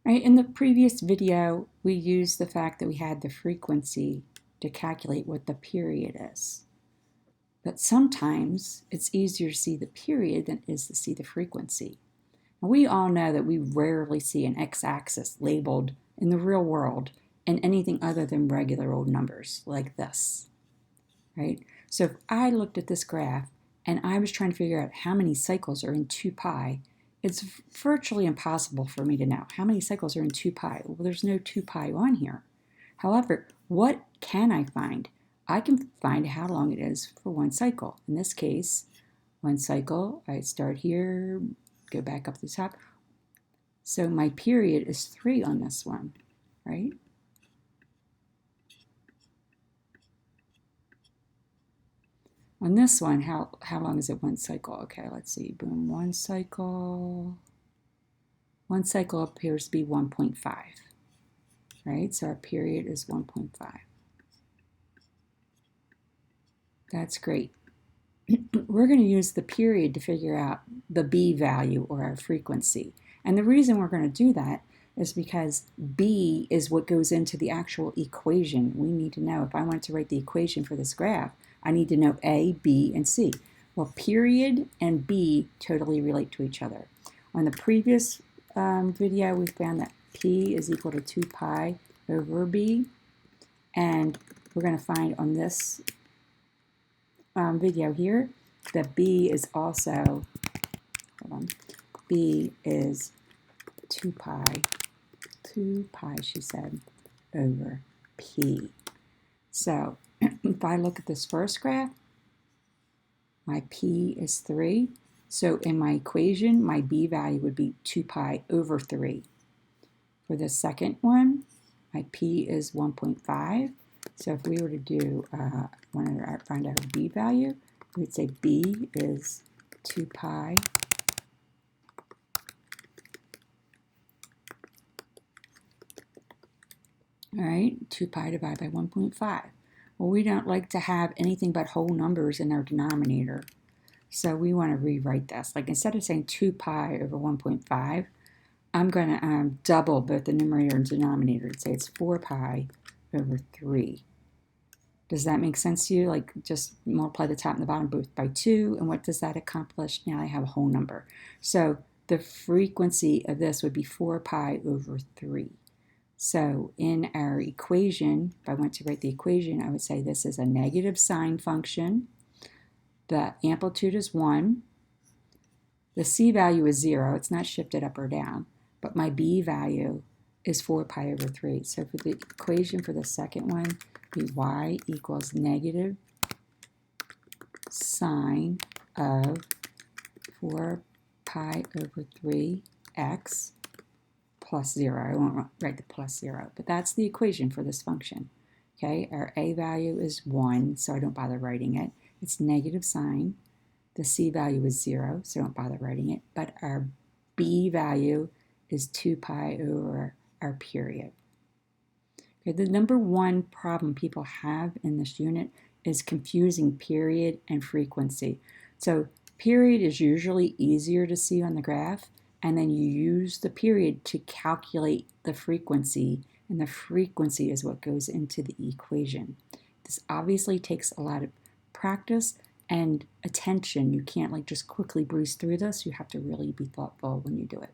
Right, in the previous video, we used the fact that we had the frequency to calculate what the period is. But sometimes it's easier to see the period than it is to see the frequency. Now, we all know that we rarely see an x-axis labeled in the real world in anything other than regular old numbers like this, right? So if I looked at this graph and I was trying to figure out how many cycles are in 2 pi, it's virtually impossible for me to know how many cycles are in 2 pi. Well, there's no 2 pi on here. However, what can I find? I can find how long it is for one cycle. In this case, one cycle, I start here, go back up to the top. So my period is 3 on this one, right? On this one, how long is it one cycle? Okay, let's see, boom, one cycle. One cycle appears to be 1.5, right? So our period is 1.5. That's great. We're going to use the period to figure out the B value or our frequency. And the reason we're going to do that is because B is what goes into the actual equation. We need to know, if I wanted to write the equation for this graph, I need to know A, B, and C. Well, period and B totally relate to each other. On the previous video, we found that P is equal to 2 pi over B. And we're going to find on this video here that B is also, B is 2 pi she said, over P. So if I look at this first graph, my P is 3. So in my equation, my B value would be 2 pi over 3. For the second one, my P is 1.5. So if we were to do, want to find out a B value, we would say B is 2 pi all right, 2 pi divided by 1.5. Well, we don't like to have anything but whole numbers in our denominator. So we want to rewrite this. Like instead of saying 2 pi over 1.5, I'm going to double both the numerator and denominator and say it's 4 pi over 3. Does that make sense to you? Like just multiply the top and the bottom both by 2, and what does that accomplish? Now I have a whole number. So the frequency of this would be 4 pi over 3. So in our equation, if I went to write the equation, I would say this is a negative sine function. The amplitude is 1. The C value is 0. It's not shifted up or down. But my B value is 4 pi over 3. So for the equation for the second one, be y equals negative sine of 4 pi over 3x plus 0. I won't write the plus 0, but that's the equation for this function. Okay, our A value is 1, so I don't bother writing it. It's negative sine. The C value is 0, so I don't bother writing it. But our B value is 2 pi over our period. Okay, the number one problem people have in this unit is confusing period and frequency. So period is usually easier to see on the graph, and then you use the period to calculate the frequency, and the frequency is what goes into the equation. This obviously takes a lot of practice and attention. You can't like just quickly breeze through this. You have to really be thoughtful when you do it.